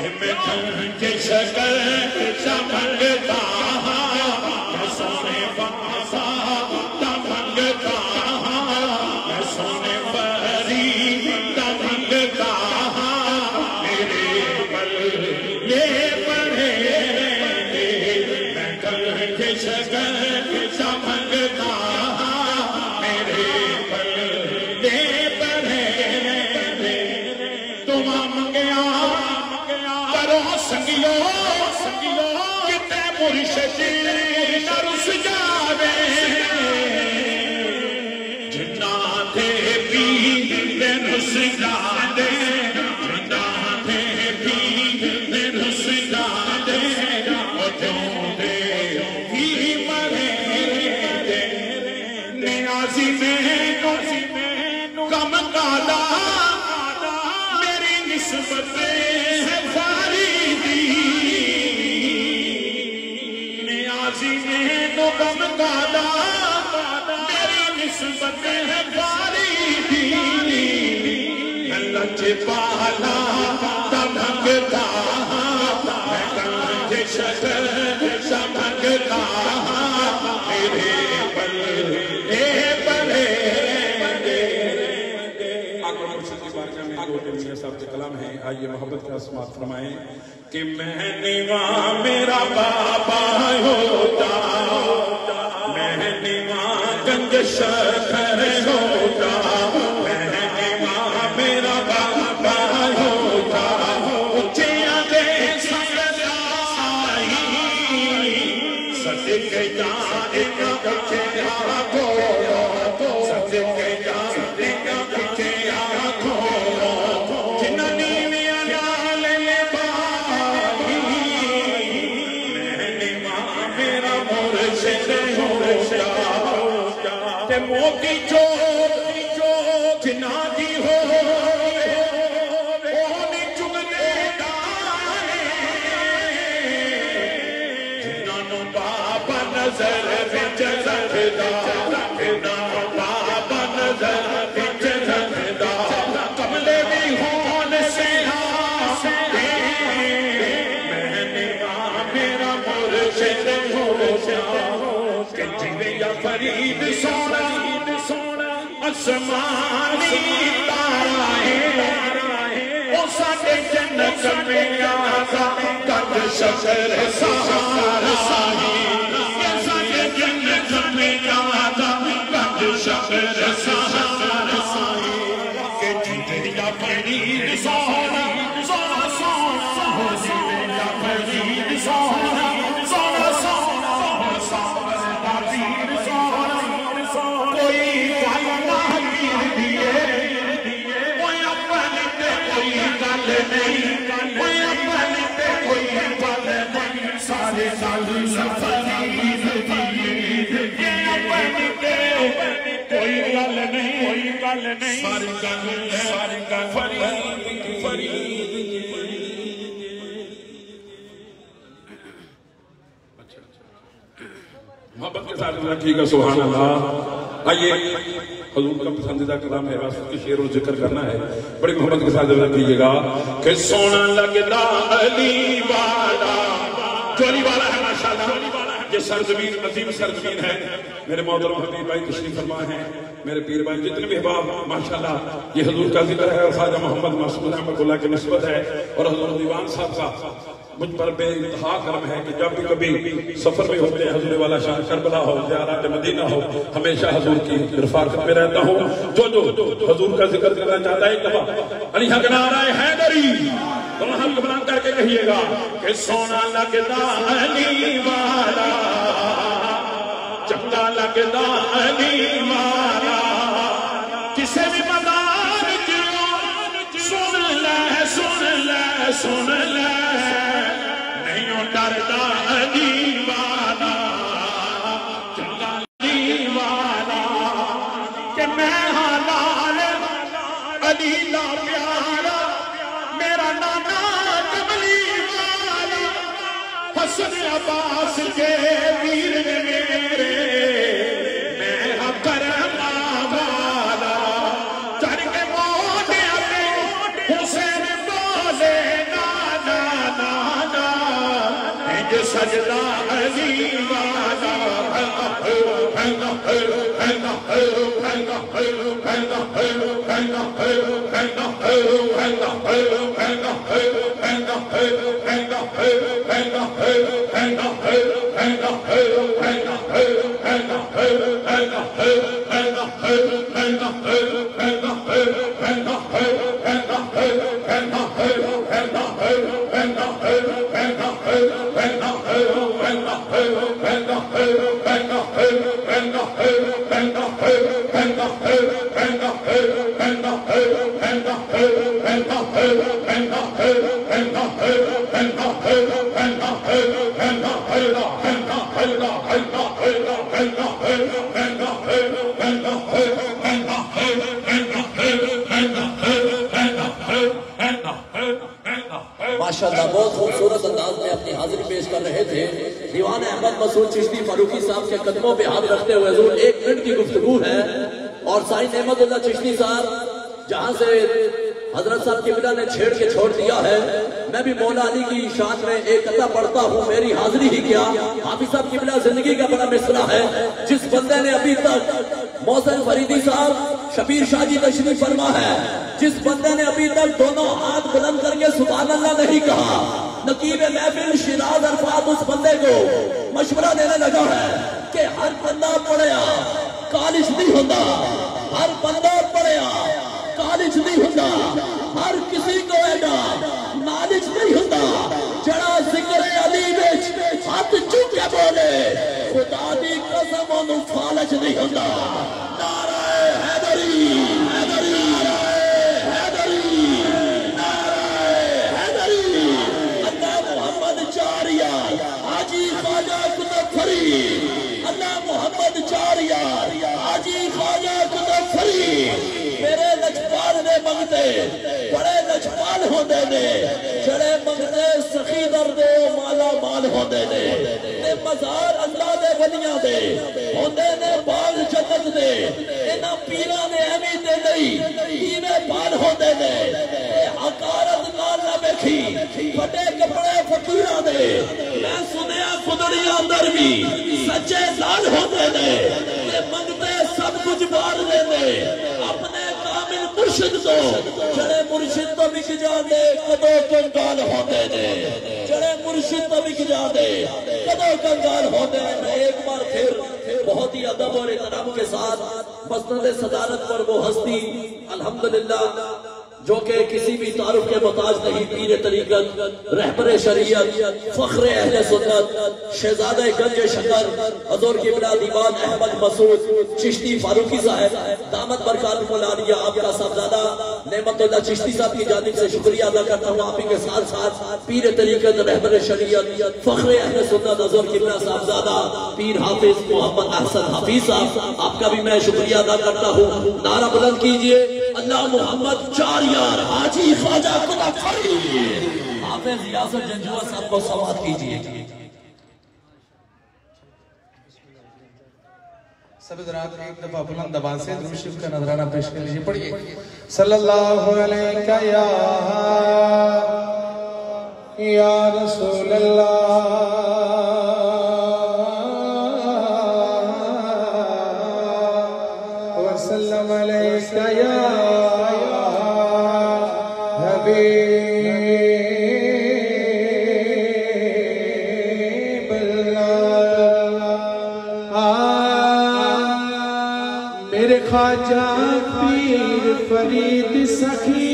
کہ میں کنجے شکر سمنگتا میں سونے باسا تمنگتا میں سونے بری تمنگتا میرے بل یہ پڑھے میں کنجے شکر سمنگتا میرے بل یہ پڑھے تم منگیا کرو سنگیو کتے مرشدی نرس جاوے جنا دے بھی نرس جاوے جنا دے بھی نرس جاوے جو دے بھی مرے نیازی میں کم کالا میری نسبت ہے فاریدی نیازی میں کم کالا میری نسبت ہے فاریدی لچ پالا تمنگتا میں کنجے شکر سمنگتا میرے بل اے بلے صاحب کے کلام ہیں آئیے محبت کا سماعت فرمائیں کہ میں نیواں میرا بابا ہوتا میں نیواں گنج شکر ہوتا میں نیواں میرا بابا ہوتا اچھیاں دے سکتائی صدقے جان ایک کچھے آگو صدقے جان ایک کچھے آگو موتی جو جنا دی ہو اونی چگنے دانے جنانو بابا نظر بچ رکھدا جنانو بابا نظر بچ رکھدا کملے بھی ہون سے میں نیواں میرا مرشد ہو کہ جوے یا فرید سونا آسمانی تارائے او ساڑے جنت میں آگا قد شکر سہارا یہ ساڑے جنت میں آگا قد شکر سہارا کہ جنیا فرید سونا سونا سونا ہو جنیا فرید سونا سونا سونا سونا فرید سونا کوئی سارے سال فرید کوئی گل نہیں کوئی گل نہیں ساری گل فرید محبت کے ساتھ رکھیے گا سبحان اللہ آئیے حضور کا پسندیدہ کلام ہے واسط کے شعر و ذکر کرنا ہے بڑی محبت کے ساتھ رکھیے گا کہ سونا لگدا علی والا جو علی والا ہے ماشاءاللہ یہ سرزمین عظیم سرزمین ہے میرے محترم حبیب بھائی تشریف فرما ہیں میرے پیر بھائی جتنے بھی احباب ماشاءاللہ یہ حضور کا ذکر ہے اور خواجہ محمد معصوم رحمۃ اللہ کی نسبت ہے اور حضور دیوان صاحب کا مجھ پر بے انتہا کرم ہے کہ جب بھی کبھی سفر میں ہوتے ہیں حضور والا شان کربلا ہو زیارت مدینہ ہو ہمیشہ حضور کی رفاقت میں رہتا ہوں جو حضور کا ذکر کرنا چاہتا ہے ایک دفعہ علی حق نعرہ حیدری دونوں ہم کو بلند کر کے کہیے گا کہ سونا لگدا علی والا چنگا لگدا علی والا کسے بھی مدار سن لے سن لے سن لے نہیں ڈردا علی والا چنگا علی والا کہ میں حلال علی لا پیارا میرا نانا کملی والا حسن عباس کے ویر میرے میں کرم والا چڑھ کے موٹے حسین بولے نانا یہ سجدہ علی والا ماشاءاللہ بہت خوبصورت انداز میں اپنی حاضری پیش کر رہے تھے دیوان احمد مسعود چشتی فاروقی صاحب کے قدموں پہ ہاتھ رکھتے ہوئے حضور 1 منٹ کی گفتگو ہے اور سائن احمد اللہ چشتی صاحب جہاں سے حضرت صاحب قبلہ نے چھیڑ کے چھوڑ دیا ہے میں بھی مولا علی کی شان میں ایک قطعہ پڑھتا ہوں میری حاضری ہی کیا حافظ صاحب قبلہ زندگی کا بڑا مصرع ہے جس بندے نے ابھی تک محسن فریدی صاحب شبیر شاہ جی تشریف فرما ہے جس بندے نے ابھی تک دونوں ہاتھ بلند کر کے سبحان اللہ نہیں کہا نقیب محفل شیراز عرفات اس بندے کو مشورہ دینے لگا ہے کہ ہر بندہ پڑھیا کالج نہیں ہوتا ہر بندہ پڑھیا کالج نہیں ہوتا ہر کسی کو ایڈا نالج نہیں ہوتا جڑا ذکر علی وچ ہاتھ چک کے بولے خدا دی قسم انہوں فالج نہیں ہوتا نعرہ حیدری حیدری حیدری نعرہ حیدری اللہ محمد چاریار حاجی خواجہ کتب فرید اللہ محمد چاریار حاجی خواجہ کتب فرید میرے لجپال نے منگتے بڑے لجپال ہوندے نے جڑے منگتے سخی دردے مالا مال ہوندے نے تے مزار اللہ دے ولیاں دے ہوندے نے باغ جنت دے انہاں پیراں نے ایویں تے نہیں کیویں پال ہوندے نے تے حقارت نال نہ ویکھی پھٹے کپڑے فقیراں دے میں سنیا خدڑیاں اندر بھی سچے لال ہوندے نے تے منگتے سب کچھ بار دے نے اپنے کامل مرشد تو جڑے مرشد تو بک جاندے کدو کنگال ہوندے نے جڑے مرشد تو بک جاندے کدو کنگال ہوندے نے میں ایک بار پھر بہت ہی ادب اور احترام کے ساتھ مسند صدارت پر وہ ہستی الحمدللہ جو کہ کسی بھی تعارف کے محتاج نہیں پیر طریقت رہبر شریعت فخر اہل سنت شہزادہ گنج شکر حضور قبلہ دیوان احمد مسعود چشتی فاروقی صاحب دامت برکات العالیہ آپ کا صاحبزادہ نعمت اللہ چشتی صاحب کی جانب سے شکریہ ادا کرتا ہوں آپ ہی کے ساتھ ساتھ پیر طریقت رہبر شریعت فخر اہل سنت حضور قبلہ صاحبزادہ پیر حافظ محمد احسن حفیظ صاحب آپ کا بھی میں شکریہ ادا کرتا ہوں نعرہ بلند کیجئے اللہ محمد چاریار حاجی خواجہ کتب فرید حافظ ریاست جنجوہ صاحب کو سماعت کیجئے سب حضرات ایک دفعہ بلند آواز سے درود شریف کا نذرانہ پیش کر لیجئے پڑھیے صلی اللہ علیہ یا رسول اللہ وسلم علیہ یا خواجہ پیر فرید سخی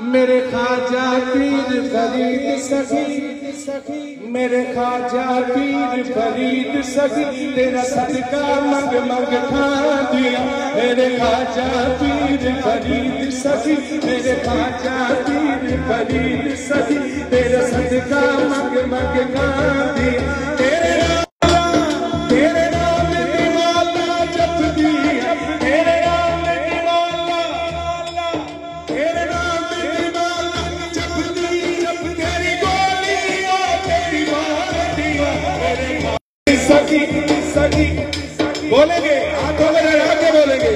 میرے خواجہ پیر فرید سخی میرے خواجہ پیر فرید سخی تیرا صدقہ منگ منگ کھا دیا میرے خواجہ پیر فرید سخی میرے خواجہ پیر فرید سخی تیرا صدقہ منگ منگ کھا دیا تیرے نام میں والا جب دیا تیرے نام میں والا تیرے نام میں والا جب دیا تیری گولیاں تیری ماردیاں میرے سخی بولیں گے ہاتھوں میں لڑا کے بولیں گے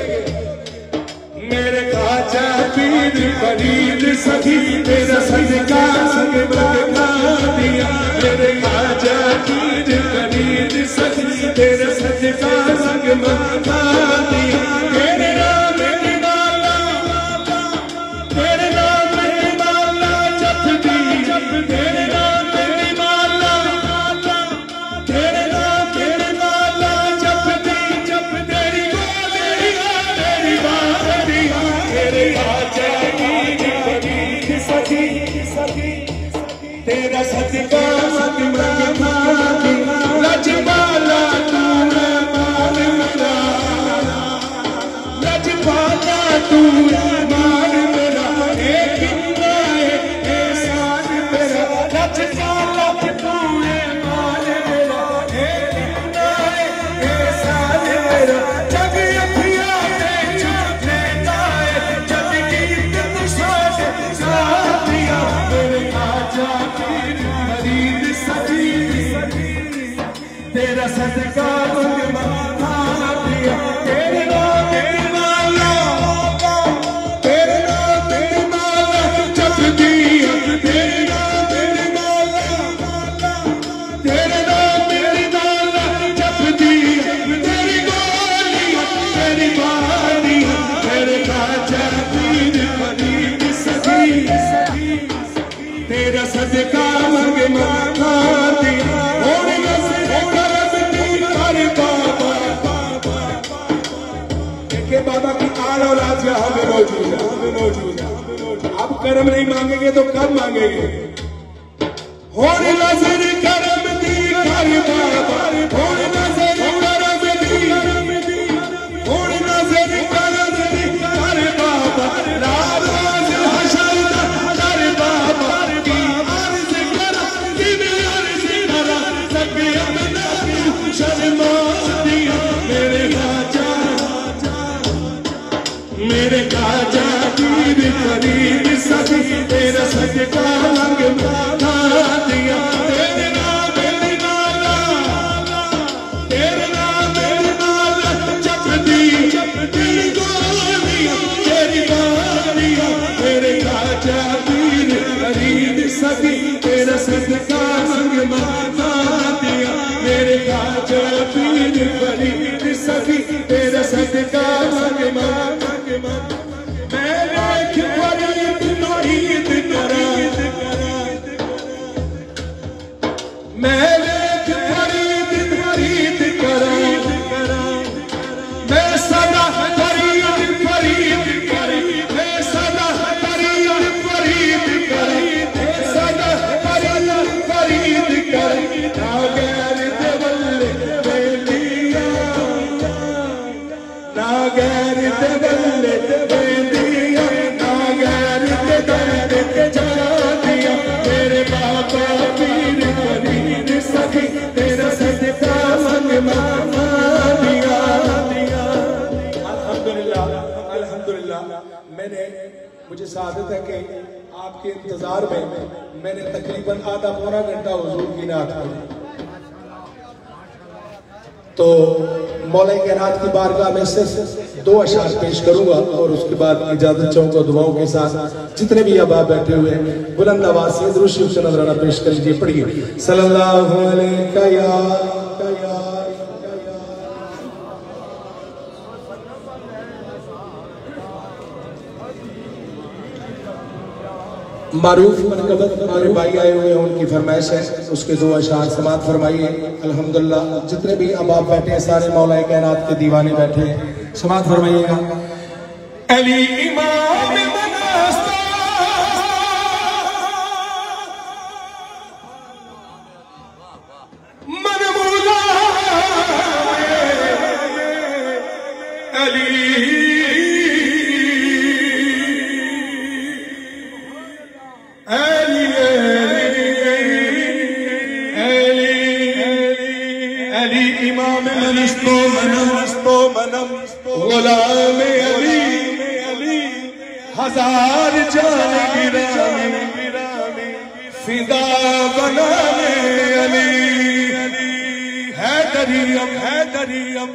میرے خواجہ پیر فرید سخی تیرا صدقہ سنگ بنا دیا میرے خواجہ پیر فرید سخی تیرا صدقہ سنگ بنا دیا تیرے نام میری مالا تیرے نام میری مالا جپ دی تیرے نام میری مالا تیرے نام میری مالا جپ دی تیری گولیاں تیری باتیاں تیرے خواجہ پیر فرید سخی تیرا صدقہ سنگ بنا دیا لجپالا تو ہے مال میرا لجپالا تو ہے مال میرا ایک احسان میرا لجپالا تو ہے مال میرا ایک احسان میرا جگ اپیا تے چھوٹے جائے جگ گیت نشاد ساتھیا میرے خواجہ پیر فرید سخی تیرا صدقہ سنگ بنا دیا تیرے نام میری مالا تیرے نام میری مالا جپ دیا تیرے نام میری مالا تیرے نام میری مالا جپ دیا تیری گولیاں تیری باریاں تیرے خواجہ پیر فرید سخی تیرا صدقہ سنگ بنا دیا اور نظر کرم دی کر دیکھیں بابا کی آل اولاد یہاں میں موجود ہے اب کرم نہیں مانگیں گے تو کب مانگیں گے اور نظر کرم دی کر بابا اور نظر کرم دی اور نظر کرم دی کر بابا راز حشر کر بابا کی عرض کرم کی میں عرض کرا سکے اپنا شرما دیا میرے خواجہ پیر فرید سخی تیرا صدقہ سنگ بنا دیا تیرے نام میری مالا تیرے نام میری مالا جپ دی تیری گولیاں تیری باریاں میرے خواجہ پیر فرید سخی تیرا صدقہ سنگ بنا دیا میرے خواجہ پیر فرید سخی تیرا صدقہ سنگ بنا میں دیکھ فرید مرید کرا میں دیکھ فرید مرید کرا میں صدا فرید فرید کرا میں صدا فرید فرید کرا میں صدا فرید فرید کرا ناغیر دبل بیلیا ناغیر دبل بیلیا ناغیر دبل جا دیا میرے بابا پیر فرید سخی تیرا صدقہ سنگ بنا دیا الحمدللہ مجھے سعادت ہے کہ آپ کے انتظار میں نے تقریباً آدھا پونا گھنٹہ حضور کی نعت پڑھی تو مولا کائنات کی بارگاہ میں صرف 2 اشعار پیش کروں گا اور اس کے بعد اجازت چاہوں گا دعاؤں کے ساتھ جتنے بھی احباب بیٹھے ہوئے ہیں بلند آواز سے درود شریف سے نذرانہ پیش کر لیجیے پڑھیے صلی اللہ علیہ یا معروف منقبت ہمارے بھائی آئے ہوئے ہیں ان کی فرمائش ہے اس کے 2 اشعار سماعت فرمائیے الحمدللہ جتنے بھی احباب بیٹھے ہیں سارے مولا کائنات کے دیوانے بیٹھے ہیں سماعت فرمائیے گا علی امام مناستا من مولا علی امام منستو منم غلام علی ہزار جان گرامی فدا بنانے علی حیدریم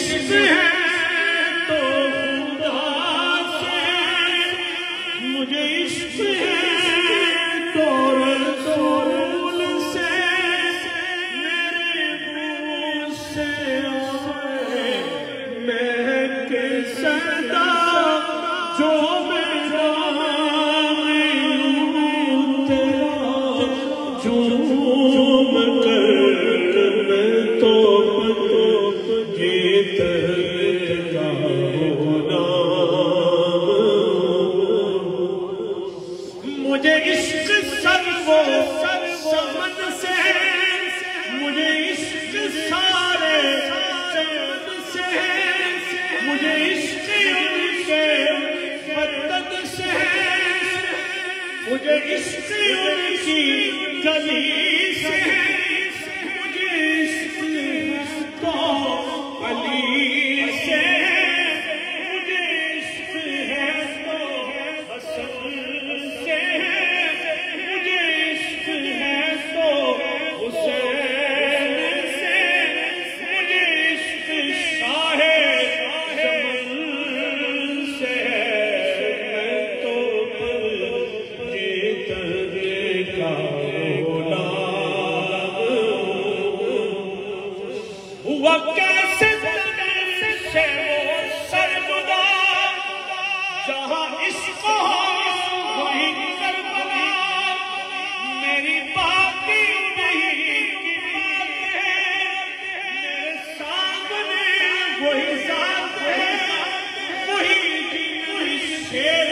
عشق ہے تو خدا سے، مجھے عشق ہے تو رسول سے، میرے منہ سے آئے مہک صدا جو میرا چوم کر میں تو جیت گا ہونا، مجھے عشق سب سمن سے، مجھے عشق سارے چمن سے، مجھے عشق ان کے مدد سے، مجھے عشق ان کی گلی سے، مجھے عشق تو علی سے، مجھے عشق ہے تو حسن سے، مجھے عشق ہے تو حسین سے، مجھے عشق شاہ جمل سے، میں تو جیتنے کا ہوا کیسے سے وہ سرگزا، جہاں عشق ہو وہیں کربلا، میری باقی نہیں کی بات ہے، میرے سامنے وہی ذات ہے، وہی شیر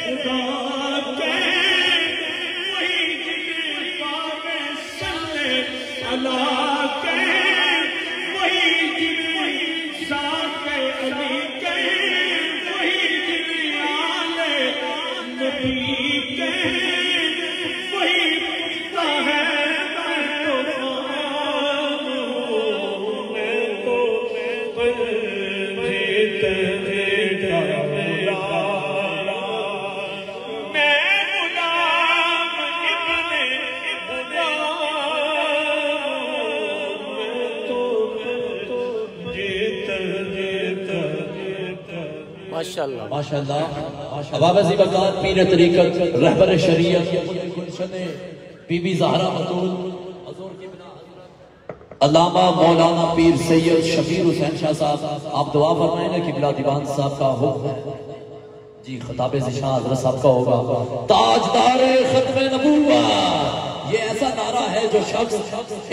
خدا کے، وہی پاک صلی اللہ کے، ماشاءاللہ اباب زیبکات پیر طریقت رہبر شریعت گلشن بی بی زہرا بطول علامہ مولانا پیر سید شبیر حسین شاہ صاحب، آپ دعا فرمائیں نا قبلہ دیوان صاحب کا حکم ہے جی، خطاب ذیشان حضرت صاحب کا ہوگا، تاجدار ختم نبوت، یہ ایسا نعرہ ہے جو شخص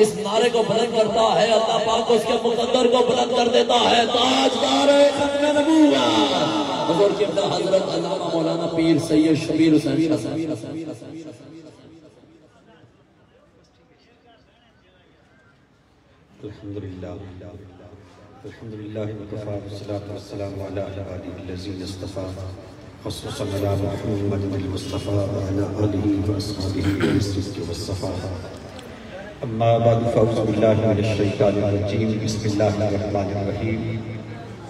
اس نعرے کو بلند کرتا ہے اللہ پاک اس کے مقدر کو بلند کر دیتا ہے، تاجدار ختم نبوت حضور قبلہ حضرت علامہ مولانا پیر سید شبیر حسین شاہ صاحب۔ الحمدللہ وکفی والصلاة والسلام علی عبادہ الذین اصطفیٰ خصوصا علی محمد المصطفیٰ وعلی آلہ واصحابہ بالصدق والصفا، اما بعد فاعوذ باللہ من الشیطان الرجیم، بسم اللہ الرحمن الرحیم،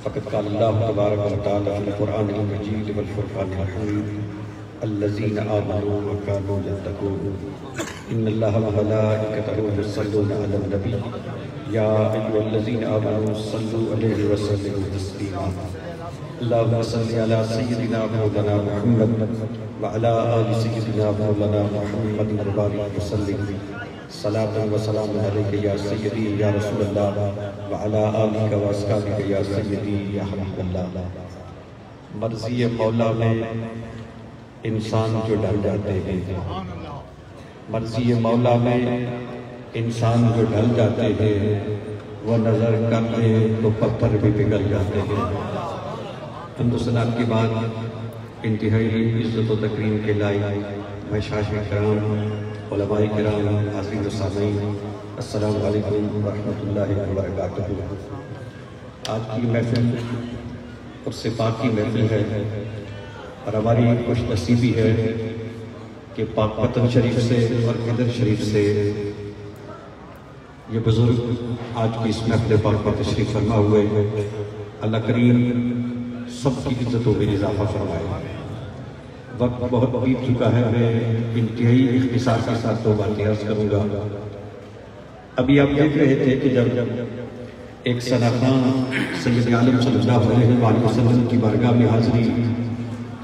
فقد قال اللہ تبارک و تعالی فی القرآن المجید والفرقان الحمید، الذین آمنوا وکانوا یتقون، ان اللہ وملائکتہ یصلون علی النبی، یا ایھا الذین آمنوا صلوا علیہ وسلموا تسلیما، اللہم صل علی سیدنا مولانا محمد وعلی آل سیدنا مولانا محمد وبارک وسلم، صلاۃ و سلام علیک یا سیدی یا رسول اللہ وعلی آلک و اصحابک یا سیدی یا حبیب اللہ۔ مرضی مولا میں انسان جو ڈر جاتے ہیں، مرضی مولا میں انسان جو ڈھل جاتے ہیں، وہ نظر کرتے تو پتھر بھی پگھل جاتے ہیں۔ حمد و ثنا کی بات انتہائی عزت و تکریم کے لائق مشائخ کرام، علماء کرام، حاضرین و سامعین، السلام علیکم ورحمۃ اللہ وبرکاتہ۔ آج کی محفل اور صفات کی محفل ہے، اور ہماری خوش نصیبی ہے کہ پاک وطن شریف سے اور قدر شریف سے یہ بزرگ آج کی اس محفل پاک پر تشریف فرما ہوئے، اللہ کریم سب کی عزتوں میں اضافہ فرمائے۔ وقت بہت بیت چکا ہے، میں انتہائی اختصار کے ساتھ دو باتیں عرض کروں گا۔ ابھی آپ دیکھ رہے تھے کہ جب ایک سنہ خان سید عالم صلی اللہ علیہ وآلہ وسلم کی بارگاہ میں حاضری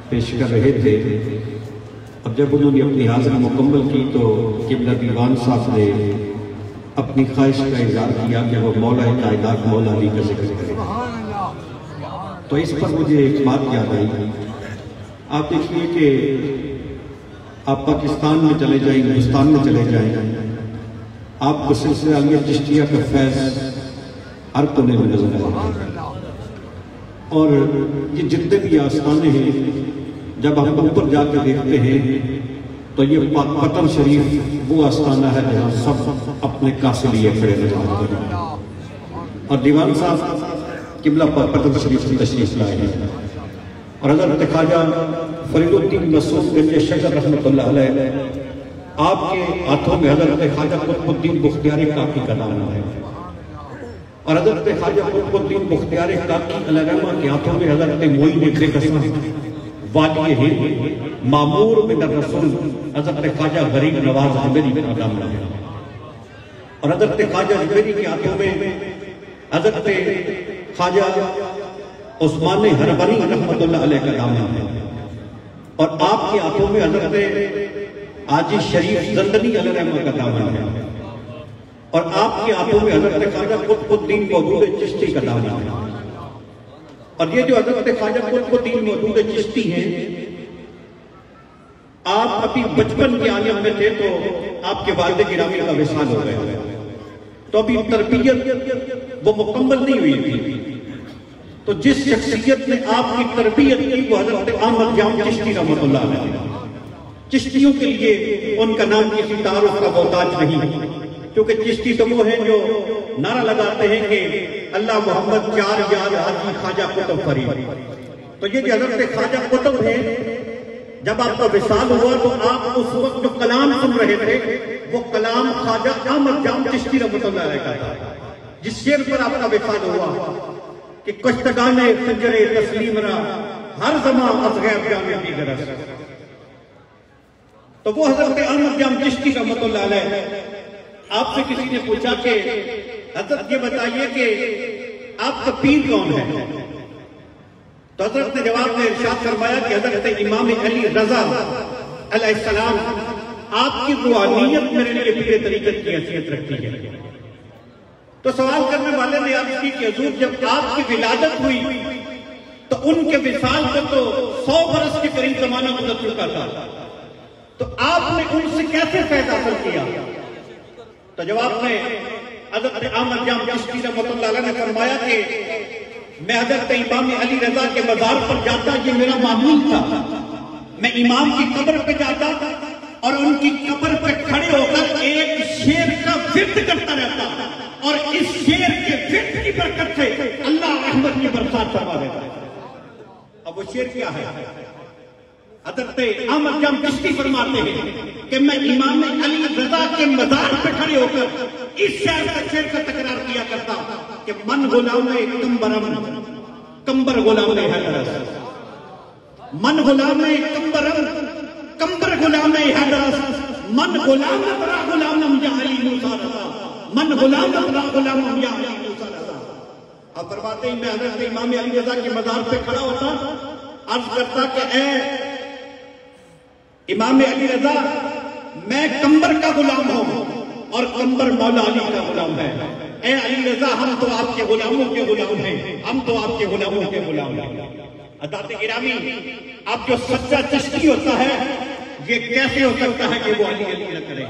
پیش کر رہے تھے. اب جب انہوں نے اپنی حاضری مکمل کی تو قبلہ دیوان صاحب نے اپنی خواہش کا اظہار کیا کہ وہ مولا کائنات مولا علی کا ذکر کرے. تو اس پر مجھے ایک بات یاد آئی. آپ دیکھیے کہ آپ پاکستان میں چلے جائیں، ہندوستان میں چلے جائیں، آپ کو سلسلہ علیہ چشتیہ کا فیض ہر کونے میں نظر آئے. اور یہ جتنے بھی آستانے ہیں جب ہم اوپر جا کے دیکھتے ہیں تو یہ پتن شریف وہ آستانہ ہے جہاں سب اپنے کاسے لیے کھڑے نظر آتے ہیں. اور دیوان صاحب قبلہ پر پتن شریف سے تشریف لائے ہیں. اور حضرت خواجہ فرید الدین مسعود گنج شکر رحمۃ اللہ علیہ، آپ کے ہاتھوں میں حضرت خواجہ قطب الدین بختیار کاکی کا نام ہے. اور حضرت خواجہ قطب الدین بختیار کاکی علیہ رحمہ کے ہاتھوں میں حضرت معین بے قسم والی ہند مامور من الرسول حضرت خواجہ غریب نواز حمیری کا نام ہے. اور حضرت خواجہ حمیری کے ہاتھوں میں حضرت خواجہ عثمان ہربری رحمۃ اللہ علیہ کا نام ہے. اور آپ کے ہاتھوں میں حضرت حاجی شریف زندنی علیہ رحمہ کا نام ہے. اور آپ کے ہاتھوں میں حضرت خواجہ قطب الدین مودود چشتی کا نام ہے. اور یہ جو حضرت خواجہ قطب الدین مودود چشتی ہیں، آپ ابھی بچپن کے عالم میں تھے تو آپ کے والد گرامی کا وصال ہو گئے، تو ابھی تربیت وہ مکمل نہیں ہوئی تھی. تو جس شخصیت نے آپ کی تربیت کی وہ حضرت احمد جام چشتی رحمۃ اللہ علیہ. چشتیوں کے لیے ان کا نام کسی تعارف کا محتاج نہیں، کیونکہ چشتی تو وہ ہیں جو نعرہ لگاتے ہیں کہ اللہ محمد چار یاد حاجی خواجہ قطب فرید. تو یہ جو حضرت خواجہ قطب ہیں، جب آپ کا وصال ہوا تو آپ اس وقت جو کلام سن رہے تھے وہ کلام خواجہ احمد جام چشتی رحمۃ اللہ علیہ کا تھا، جس شعر پر آپ کا وصال ہوا کہ کشتگان خنجر تسلیم را ہر زمان از غیب جام دیگر است. تو وہ حضرت احمد جام چشتی رحمۃ اللہ علیہ. آپ سے کسی نے پوچھا کہ حضرت یہ بتائیے کہ آپ کا پیر کون ہے؟ تو حضرت نے جواب میں ارشاد فرمایا کہ حضرت امام علی رضا علیہ السلام آپ کی روحانیت میرے لیے پیر طریقت کی حیثیت رکھتی ہے. تو سوال کرنے والے نے عرض کی کہ حضور جب آپ کی ولادت ہوئی تو ان کے وصال کو تو 100 برس کے قریب زمانہ گزر چکا تھا، تو آپ نے ان سے کیسے فیض حاصل کیا؟ تو جواب میں حضرت احمد جام چشتی رحمۃ اللہ علیہ نے فرمایا کہ میں حضرت امام علی رضا کے مزار پر جاتا، یہ میرا معمول تھا. میں امام کی قبر پہ جاتا اور ان کی قبر پہ کھڑے ہو کر ایک شعر کا ورد کرتا رہتا، اور اس شعر کے ورد کی برکت سے اللہ رحمت کی برسات فرما دیتا ہے. اب وہ شعر کیا ہے؟ حضرت احمد جام چشتی فرماتے ہیں کہ میں امام علی رضا کے مزار پہ کھڑے ہو کر اس شعر کا تکرار کیا کرتا کہ من غلام کمبرم کمبر غلام حیدر، من غلام کمبرم کمبر غلام حیدر، من غلام برا غلام یا علی موسیٰ رضا، من غلام برا غلام یا علی موسیٰ رضا. اب فرماتے ہیں میں حضرت امام علی رضا کے مزار پہ کھڑا ہوتا، عرض کرتا کہ اے امام علی رضا، میں کمبر کا غلام ہوں اور کمبر مولا علی کا غلام ہے. اے علی رضا، ہم تو آپ کے غلاموں کے غلام ہیں، ہم تو آپ کے غلاموں کے غلام ہیں. حضرات گرامی، اب جو سچا چشتی ہوتا ہے یہ کیسے ہو سکتا ہے کہ وہ علی علی نہ کرے؟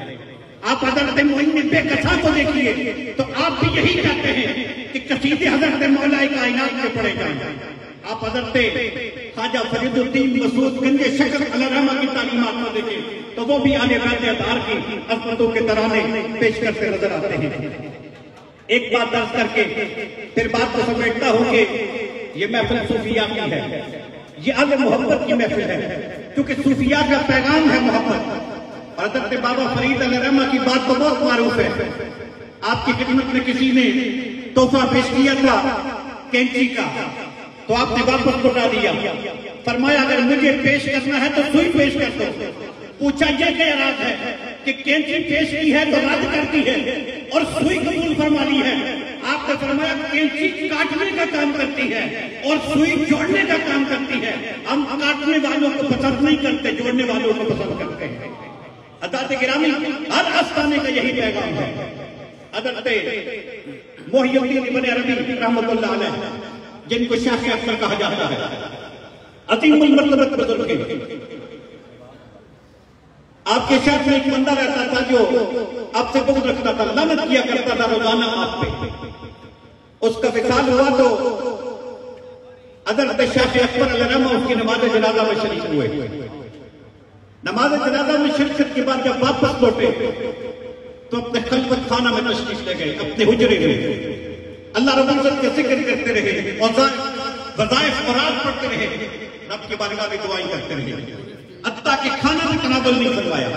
آپ حضرت معین بے قسم کو دیکھیے تو آپ بھی یہی کہتے ہیں کہ قصیدے حضرت مولا کائنات کے پڑھے جائیں. آپ حضرت خواجہ فرید الدین مسعود گنج شکر علیہ رحمہ کی تعلیمات میں دیکھیں تو وہ بھی آل بیت اطہار کی عظمتوں کے ترانے پیش کرتے نظر آتے ہیں. ایک بات درج کر کے پھر بات کو سمیٹتا ہوں کہ یہ محفل صوفیاء کی ہے، یہ اہل محبت کی محفل ہے، کیونکہ صوفیاء کا پیغام ہے محبت. اور حضرت بابا فرید علیہ رحمہ کی بات تو بہت معروف ہے. آپ کی خدمت میں کسی نے تحفہ پیش کیا تھا کینچی کا، تو آپ نے واپس لوٹا دیا. فرمایا اگر مجھے پیش کرنا ہے تو سوئی پیش کر دو. پوچھا یہ کیا راز ہے کہ کینچی پیش کی ہے تو رد کرتی ہے اور سوئی قبول فرما لی ہے؟ آپ نے فرمایا کینچی کاٹنے کا کام کرتی ہے اور سوئی جوڑنے کا کام کرتی ہے. ہم کاٹنے والوں کو پسند نہیں کرتے, جوڑنے والوں کو پسند کرتے ہیں. حضرات گرامی, ہر آستانے کا یہی پیغام ہے. حضرت محی الدین ابن عربی رحمۃ اللہ علیہ, جن کو شیخ اکبر کہا جاتا ہے, عظیم المرتبت بزرگ ہیں. آپ کے شہر میں ایک بندہ رہتا تھا جو آپ سے بغض رکھتا تھا, لعنت کیا کرتا تھا روزانہ آپ پہ. اس کا وصال ہوا تو حضرت شیخ اکبر علیہ رحمہ اس کی نماز جنازہ میں شریک ہوئے. نماز جنازہ میں شرکت کے بعد جب واپس لوٹے تو اپنے خلوت خانہ میں تشریف لے گئے, اپنے حجرے میں اللہ رب العزت کا ذکر کرتے رہے اور وظائف مراد پڑھتے رہے, رب کی بارگاہ میں دعائیں کرتے رہے, حتیٰ کہ کھانا بھی تناول نہیں فرمایا.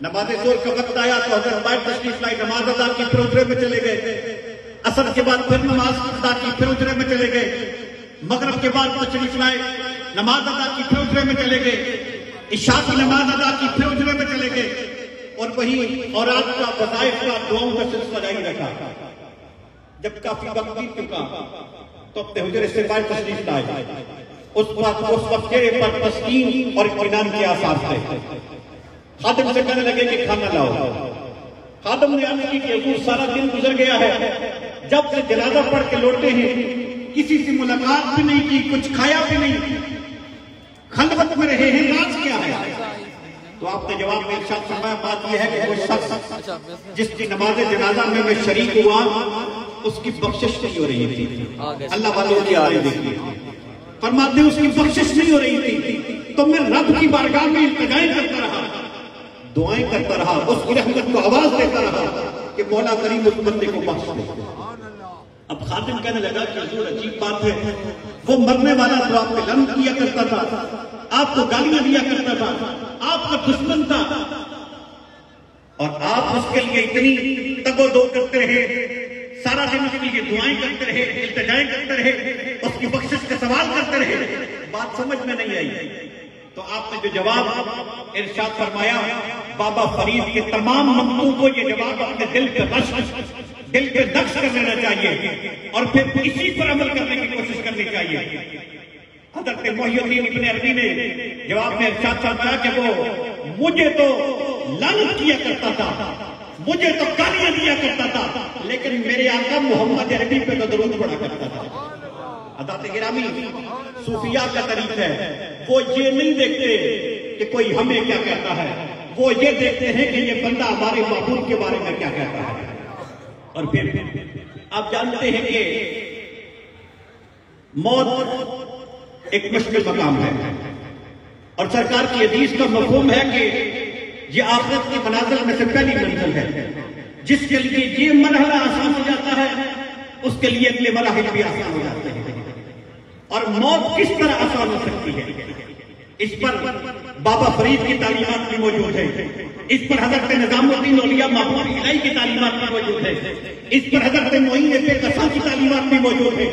نماز ظہر کا وقت آیا تو حضرت باہر تشریف لائے, نماز ادا کی, پھر حجرے میں چلے گئے. عصر کے بعد پھر نماز ادا کی, پھر حجرے میں چلے گئے. مغرب کے بعد تشریف لائے, نماز ادا کی, پھر حجرے میں چلے گئے. عشاء کی نماز ادا کی, پھر حجرے میں چلے گئے. اور وہی اوراد کا, وظائف کا, دعاؤں کا سلسلہ جاری رکھا. جب کافی وقت بیت چکا تو اپنے حجرے سے باہر تشریف لائے. اس وقت چہرے پر تسکین اور اطمینان کے آثار تھے. خادم سے کہنے لگے کہ کھانا لاؤ. خادم نے عرض کی کہ حضور سارا دن گزر گیا ہے, جب سے جنازہ پڑھ کے لوٹے ہیں کسی سے ملاقات بھی نہیں کی, کچھ کھایا بھی نہیں, خلوت میں رہے ہیں, راز کیا ہے؟ تو آپ نے جواب میں ارشاد فرمایا, بات یہ ہے کہ وہ شخص جس کی نماز جنازہ میں شریک ہوا اس کی بخشش نہیں ہو رہی تھی. اللہ والوں کی آئے دیکھیے, فرماتے ہیں اس کی بخشش نہیں ہو رہی تھی تو میں رب کی بارگاہ میں التجائیں کرتا رہا, دعائیں کرتا رہا, اس کی رحمت کو آواز دیتا رہا کہ مولا کریم اس بندے کو بخش دے. اب خادم کہنے لگا کہ حضور عجیب بات ہے, وہ مرنے والا تو آپ پہ لعنت کیا کرتا تھا, آپ کو گالیاں دیا کرتا تھا, آپ کا دشمن تھا, اور آپ اس کے لیے اتنی تگ و دو کرتے رہے, سارا دن اس کے لیے دعائیں کرتے رہے, التجائیں کرتے رہے, اس کی بخشش کا سوال کرتے رہے. بات سمجھ میں نہیں آئی تو آپ نے جو جواب ارشاد فرمایا, بابا فرید کے تمام مقتول کو یہ جواب اپنے دل پہ نقش کر لینا چاہیے اور پھر اسی پر عمل کرنے کی کوشش کرنی چاہیے. حضرت محی الدین ابن عربی نے جواب میں ارشاد فرمایا کہ وہ مجھے تو لعنت کیا کرتا تھا, مجھے تو گالیاں دیا کرتا تھا, لیکن میرے آقا محمد عربی پہ تو درود پڑھا کرتا تھا. حضرات گرامی, صوفیاء کا طریقہ ہے, وہ یہ نہیں دیکھتے کہ کوئی ہمیں کیا کہتا ہے, وہ یہ دیکھتے ہیں کہ یہ بندہ ہمارے معبود کے بارے میں کیا کہتا ہے. اور پھر آپ جانتے ہیں کہ موت ایک مشکل مقام ہے, اور سرکار کی حدیث کا مفہوم ہے کہ یہ آخرت کی منازل میں سے پہلی منزل ہے. جس کے لیے یہ مرحلہ آسان ہو جاتا ہے اس کے لیے اگلے مراحل بھی آسان ہو جاتے ہیں. اور موت کس طرح آسان ہو سکتی ہے, اس پر بابا فرید کی تعلیمات بھی موجود ہے, اس پر حضرت نظام الدین اولیاء محبوب الہی کی تعلیمات بھی موجود ہے, اس پر حضرت معین پیر قسم کی تعلیمات بھی موجود ہے.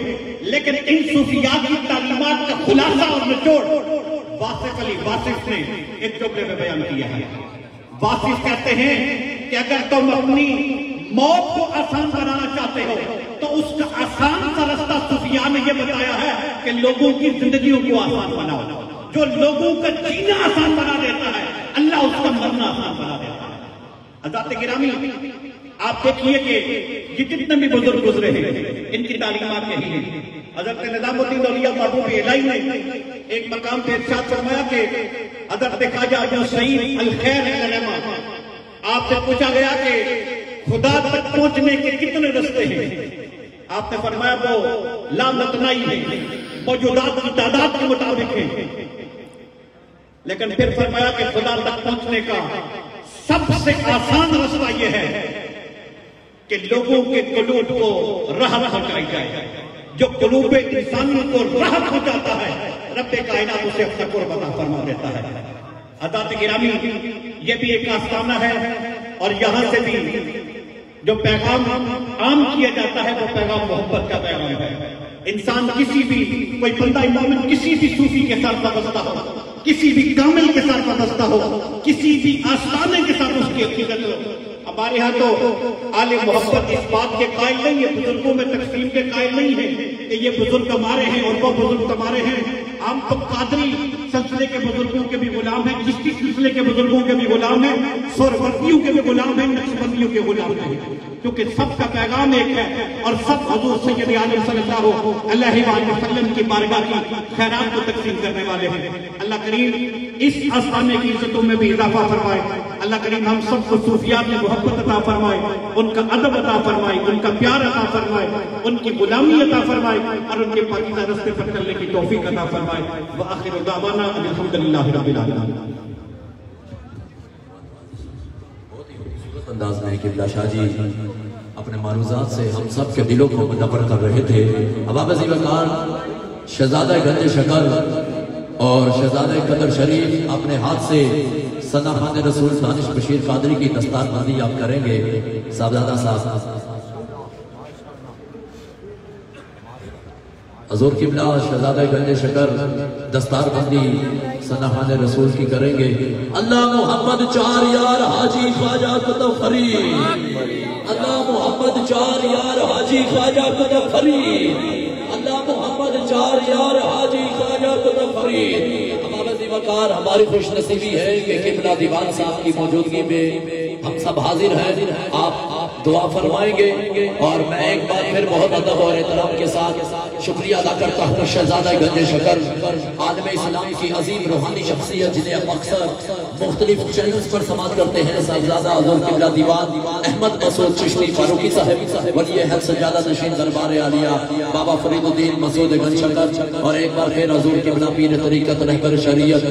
لیکن ان صوفیات کی تعلیمات کا خلاصہ اور نچوڑ واصف علی واصف نے ایک جملے میں بیان کیا ہے. واصف کہتے ہیں کہ اگر تم اپنی موت کو آسان بنانا چاہتے ہو تو اس کا آسان سا رستہ صوفیاء نے یہ بتایا ہے کہ لوگوں کی زندگیوں کو آسان بناؤ. جو لوگوں کا جینا آسان بنا دیتا ہے اللہ اس کا مرنا آسان بنا دیتا ہے. حضرات گرامی, آپ دیکھیے کہ یہ جتنے بھی بزرگ گزرے ہیں ان کی تعلیمات یہی ہیں. حضرت نظام الدین اولیاء محبوب الہی نے ایک مقام پہ ارشاد فرمایا کہ حضرت خواجہ ابو سعید الخیر رحمہ, آپ سے پوچھا گیا کہ خدا تک پہنچنے کے کتنے رستے ہیں, آپ نے فرمایا وہ لامتنائی ہے, موجودات کی تعداد کے مطابق ہے, لیکن پھر فرمایا کہ خدا تک پہنچنے کا سب سے آسان رستہ یہ ہے کہ لوگوں کے قلوب کو راحت پہنچائی جائے. جو قلوب انسانوں کو راحت پہنچاتا ہے رب کائنات اسے اپنا قرب عطا فرما دیتا ہے. حضرات گرامی, یہ بھی ایک آستانہ ہے, اور یہاں سے بھی جو پیغام عام کیا جاتا ہے وہ پیغام محبت کا پیغام ہے. انسان کسی بھی, کوئی بندہ مومن کسی بھی صوفی کے ساتھ وابستہ ہو, کسی بھی کامل کے ساتھ وابستہ ہو, کسی بھی آستانے کے ساتھ اس کی عقیدت ہو, ہمارے ہاں تو آل محبت اس بات کے قائل نہیں ہے، بزرگوں میں تقسیم کے قائل نہیں ہے کہ یہ بزرگ ہمارے ہیں اور وہ بزرگ ہمارے ہیں. ہم تو قادری سلسلے کے بزرگوں کے بھی غلام ہیں، چشتی سلسلے کے بزرگوں کے بھی غلام ہیں، سہروردیوں کے بھی غلام ہیں، نقشبندیوں کے غلام ہیں، کیونکہ سب کا پیغام ایک ہے اور سب حضور سید عالم صلی اللہ علیہ وآلہ وسلم کی بارگاہ کی خیرات کو تقسیم کرنے والے ہیں. اللہ کریم اس آستانے کی عزتوں میں بھی اضافہ فرمائے. اللہ کریم ہم سب کو صوفیات میں محبت عطا فرمائے، ان کا ادب عطا فرمائے، ان کا پیار عطا فرمائے، ان کی غلامی عطا فرمائے اور ان کے پاکیزہ راستے پر چلنے کی توفیق عطا فرمائے. وآخر دعوانا الحمدللہ رب العالمین. انداز میں قبلہ شاہ جی اپنے معروضات سے ہم سب کے دلوں کو منور کر رہے تھے. ابا عظیم وقار شہزادہ گنج شکر اور شہزادہ قدر شریف اپنے ہاتھ سے ثنا خان رسول دانش بشیر قادری کی دستار بندی آپ کریں گے. صاحبزادہ صاحب حضور قبلہ شہزادہ گنج شکر دستار بندی ثنا خان رسول کی کریں گے. اللہ محمد چار یار حاجی خواجہ کتب فرید، اللہ محمد چار یار حاجی خواجہ کتب فرید، اللہ محمد چار یار حاجی خواجہ کتب فرید. ہمارا وقار ہماری خوش نصیبی ہے کہ قبلہ دیوان صاحب کی موجودگی میں ہم سب حاضر ہیں. آپ دعا فرمائیں گے اور میں ایک بار پھر بہت ادب اور احترام کے ساتھ شکریہ ادا کرتا ہوں شہزادہ گنج شکر عالم اسلام کی عظیم روحانی شخصیت جنہیں ہم اکثر مختلف چینلز پر سماعت کرتے ہیں. صاحبزادہ حضور قبلہ دیوان احمد مسعود چشتی فاروقی صاحب، ولی حق سجادہ نشین دربار عالیہ بابا فرید الدین مسعود گنج شکر، اور ایک بار پھر حضور قبلہ پیر طریقت رہبر شریعت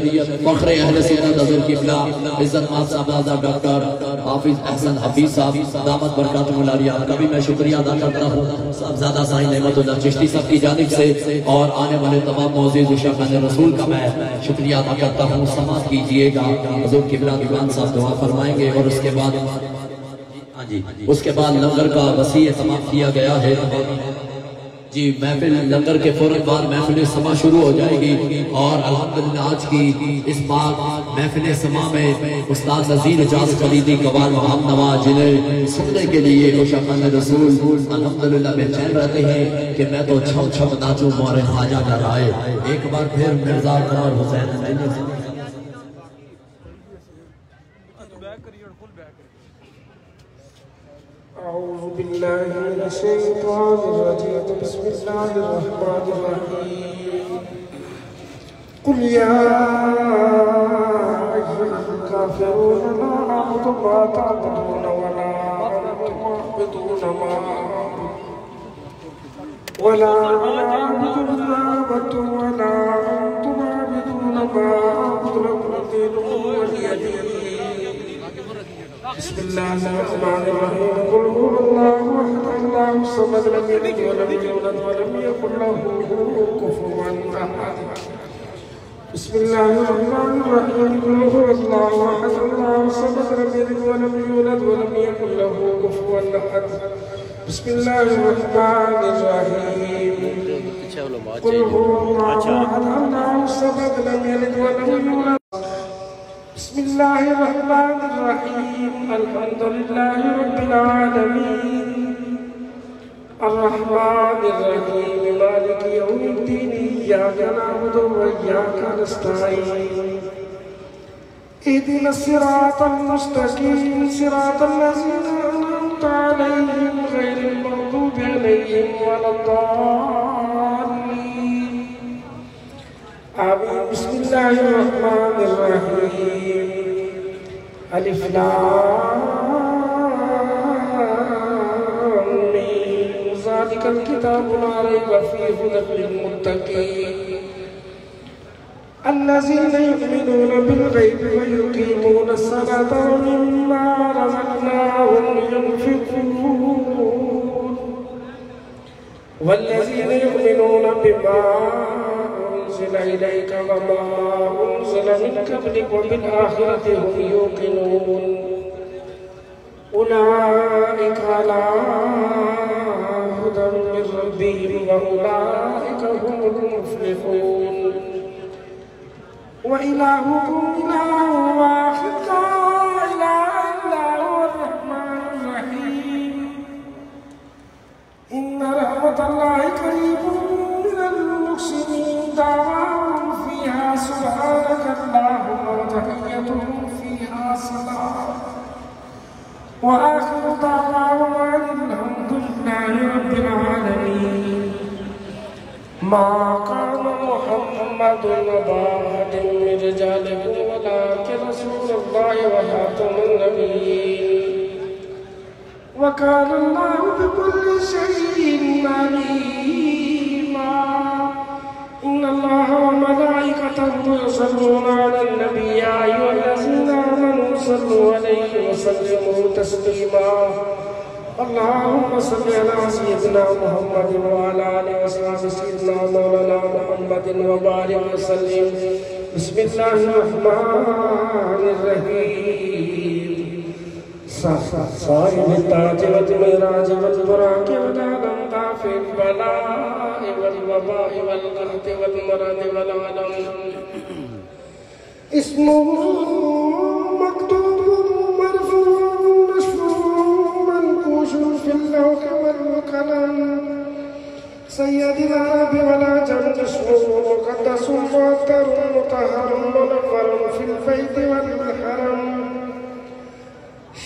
فخر اہل سیرت حضور قبلہ عزت مآب صاحبزادہ ڈاکٹر حافظ احسن حفیظ صاحب دامت برکاتہم العالیہ، آپ کا بھی میں شکریہ ادا کرتا ہوں. صاحبزادہ سائن نعمت اللہ چشتی صاحب کی جانب سے اور آنے والے تمام معزز عشاقان رسول کا میں شکریہ ادا کرتا ہوں. سماعت کیجئے گا. حضور قبلہ دیوان صاحب دعا فرمائیں گے اور اس کے بعد لنگر کا وسیع اہتمام کیا گیا ہے. جی محفل لنگر کے فوراً بعد محفل سما شروع ہو جائے گی اور الحمدللہ آج کی اس بات محفل سما میں استاد نذیر اجاز خلیدی قوال محمد نواز جنہیں سننے کے لیے عشاقان رسول الحمدللہ بے چین رہتے ہیں کہ میں تو چھم چھم ناچوں مورے خواجہ ڈرائے. ایک بار پھر مرزا قمر حسین أعوذ بالله من الشيطان الرجيم بسم الله الرحمن الرحيم قل يا أيها الكافرون لا أعبد ما تعبدون ولا أنتم عابدون ما أعبد ولا أنا عابد ما عبدتم ولا أنتم عابدون ما أعبد لكم دينكم ولي دين. بسم الله الرحمن الرحيم قل هو الله أحد الله الصمد لم يلد ولم يولد ولم يكن له كفوا أحد. بسم الله الرحمن الرحيم قل هو الله أحد الله الصمد لم يلد ولم يولد ولم يكن له كفوا أحد. بسم الله الرحمن الرحيم قل هو الله أحد الله الصمد لم يلد ولم يولد. بسم الله الرحمن الرحيم الحمد لله رب العالمين الرحمن الرحيم مالك يوم الدين إياك نعبد وإياك نستعين اهدنا الصراط المستقيم صراط الذين أنعمت عليهم غير المغضوب عليهم ولا الضالين آمين. بسم الله الرحمن الرحيم ألف لام ميم ذلك الكتاب لا ريب فيه هدى للمتقين الذين يؤمنون بالغيب ويقيمون الصلاة ومما رزقناهم ينفقون والذين يؤمنون بما أنزل إليك وما أنزل من قبلك وبالآخرة هم يوقنون أولئك على هدى من ربهم وأولئك هم المفلحون. وإلهكم إله واحد لا إله إلا هو الرحمن وآخر دعواهم الحمد لله رب العالمين. ما كان محمد أبا أحد من رجالكم ولكن رسول الله وخاتم النبيين وكان الله بكل شيء عليما. إن الله وملائكته يصلون على النبي يا أيها الذين آمنوا صلوا عليه وسلموا تسليما. اللهم صل على سيدنا محمد وعلى آله وصحبه سيدنا مولانا محمد وبارك وسلم. بسم الله الرحمن الرحيم. صاحب التاج والمعراج والبراق والعالم دافع البلاء والوباء والقحط والمرض والعلم اسمه مكتوب مرفوع مشفوع منقوش في اللوح والقلم. سيد العرب والعجم اسمه مقدس معطر مطهر منور في البيت والحرم.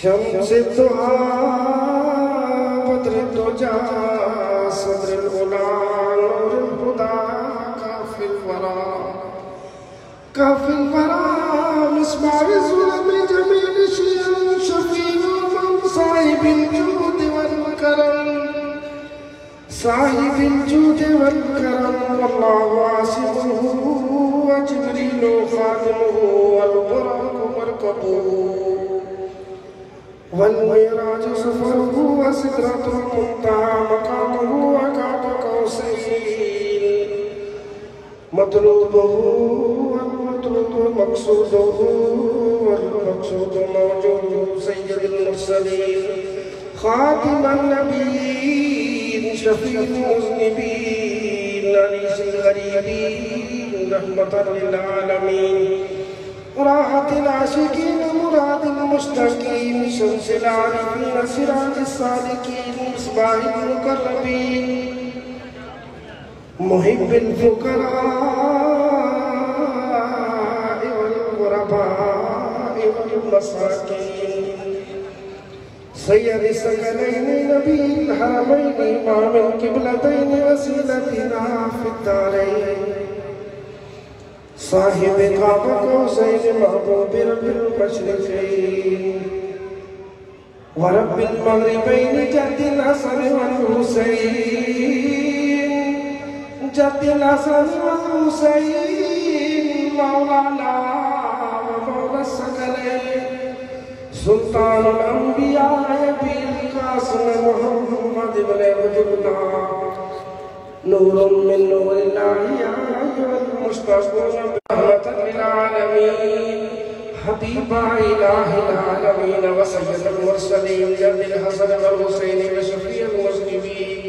شمس الضحى بدر الدجى صدر الغلا نور الهدى كافي الورى مصباح الظلم جميل شيء شفيع من صاحب الجود والكرم صاحب الجود والكرم. والله عاصمه وجبريل خادمه والبراق مركبه والمعراج سفره وسدرة المنتهى مقامه وقاب قوسين. مطلوبه والمطلوب مقصوده والمقصود موجود. سيد المرسلين خاتم النبيين شفيع المذنبين أنيس الغريبين رحمة للعالمين. راحة العاشقين مراد المشتاقين شمس العارفين سراج السالكين مصباح المقربين محب الفقراء والغرباء والمساكين. سيد الثقلين نبي الحرمين إمام القبلتين وسيلتنا في الدارين. صاحب قاب قوسين محبوب رب المشرقين ورب المغربين جد الحسن والحسين جد الحسن والحسين مولانا ومولى الثقلين سلطان الأنبياء أبي القاسم محمد بن عبد الله نور من نور الله يا أيها المشتاقون برحمة للعالمين. حبيب إله العالمين وسيد المرسلين جد الحسن والحسين وشفيع المذنبين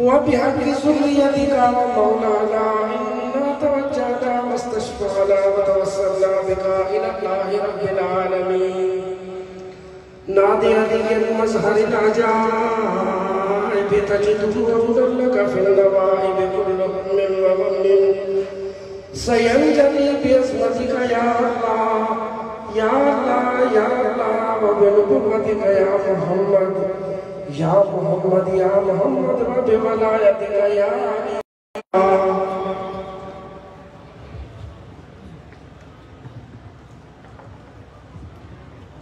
وبحق ذريتك ومولانا إنا توجهنا واستشفعنا وتوسلنا بك إلى الله رب العالمين. نادي هدي المزهر العجائب تجده أفضل لك في النوائب كل هم وغم سينجلي باسمتك يا الله يا الله يا الله وبنبوتك يا محمد يا محمد يا محمد وبولايتك يا علي.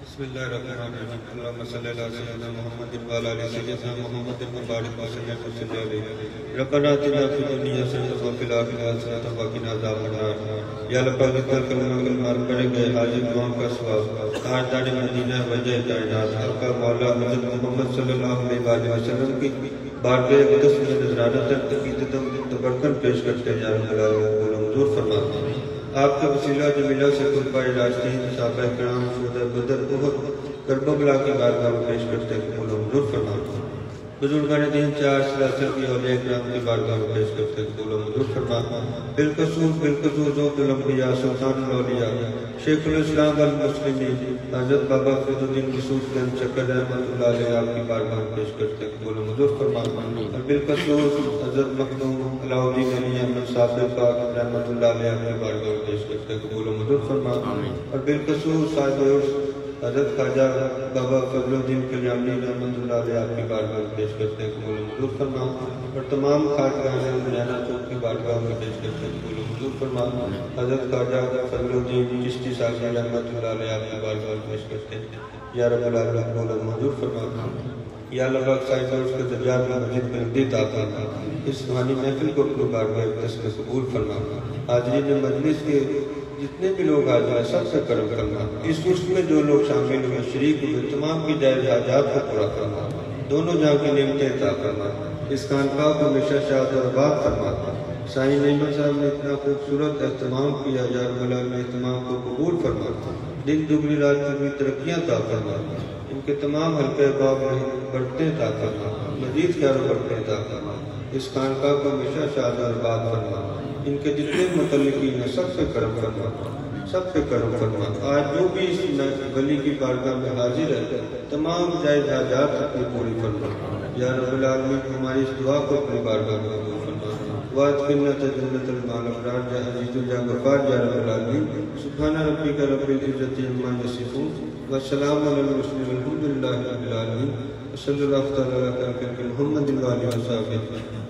بسم الله الرحمن الرحيم. اللهم صل على سيدنا محمد وعلى آل سيدنا محمد وبارك وسلم عليه. ربنا آتنا في الدنيا حسنة وفي الآخرة حسنة وقنا عذاب النار. یا اللہ پاک کا کلمہ کلمات پڑھے گئے حاضر دعاؤں کا ثواب تاجدار مدینہ وجہ کائنات آقا مولا حضرت محمد صلی اللہ علیہ وسلم کی بارگاہ اقدس میں نذرانہ تقدیم تبرکن پیش کرتے ہیں. یا رب العالمین منظور فرما. آپ کا وسیلہ جمیلہ سے قربائے راجدین صحابہ کرام شہداء بدر احد کربلا کی بارگاہ میں پیش کرتے ہیں. منظور فرما. بزرگان دین چار سلاسل کی اولیاء کرام کی بارگاہ میں پیش کرتے ہیں. منظور فرما. بالخصوص ذوق الانبیاء سلطان الاولیاء شیخ الاسلام والمسلمین حضرت بابا فرید الدین مسعود بن شکر رحمۃ اللہ علیہ آپ کی بارگاہ میں پیش کرتے ہیں. منظور فرما. اور بالخصوص حضرت مخدوم علاؤدین علی احمد صاحب پاک رحمۃ اللہ علیہ آپ کی بارگاہ میں پیش کرتے ہیں. منظور فرما. اور بالخصوص صاحب حضرت خواجہ بابا فضل الدین کلیانی رحمۃ اللہ علیہ آپ کی بارگاہ میں پیش کرتے ہیں قبول منظور فرما، اور تمام خواجگاہان مریانہ چوک کی بارگاہ میں پیش کرتے ہیں قبول منظور فرما۔ حضرت خواجہ فضل الدین چشتی صاحب رحمۃ اللہ علیہ آپ کی بارگاہ میں پیش کرتے ہیں یا رب العالمین قبول منظور فرما۔ یا اللہ پاک صاحب اور اس کے درجات میں مزید بلندی عطا فرما، اس روحانی محفل کو اپنی بارگاہ اقدس میں قبول فرما۔ حاضرین مجلس کے جتنے بھی لوگ حاضر ہیں سب سے کرم کرنا، اس عرس میں جو لوگ شامل ہوئے شریک ہوئے تمام کی جائز حاجات کو پورا کرنا، دونوں جہاں کی نعمتیں عطا فرما، اس خانقاہ کو ہمیشہ شاد اور آباد فرما۔ سائیں نعمت صاحب نے اتنا خوبصورت اہتمام کیا، یا رب العالمین اہتمام کو قبول فرما، دن دگنی رات دگنی ترقیاں عطا فرما، ان کے تمام حلقے باب میں بڑھتے عطا فرما، مزید خیر و برکتیں عطا فرما، اس خانقاہ کو ہمیشہ شاد اور آباد فرما، ان کے جتنے متعلقین ہیں سب سے کرم فرما، سب سے کرم فرما۔ آج جو بھی اس ولی کی بارگاہ میں حاضر ہے تمام جائز حاجات اپنی پوری فرما، یا رب العالمین ہماری اس دعا کو اپنی بارگاہ میں قبول فرما۔ وَأَدْخِلْنَا جَنَّةَ الْأَبْرَارِ یا عزیز یا غفار یا رب العالمین۔ سبحان ربک رب العزة عما یصفون والسلام علی المرسلین والحمد للہ رب العالمین وصلی اللہ تعالی علی خیر محمد وآلہ وصحبہ اجمعین۔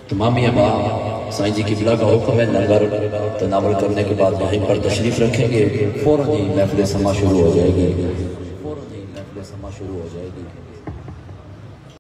تمام احباب سائیں جی قبلہ کا حکم ہے لنگر تناول کرنے کے بعد یہیں پر تشریف رکھیں گے، فوراً ہی محفل سما شروع ہو جائے گی، فوراً ہی محفل سما شروع ہو جائے گی۔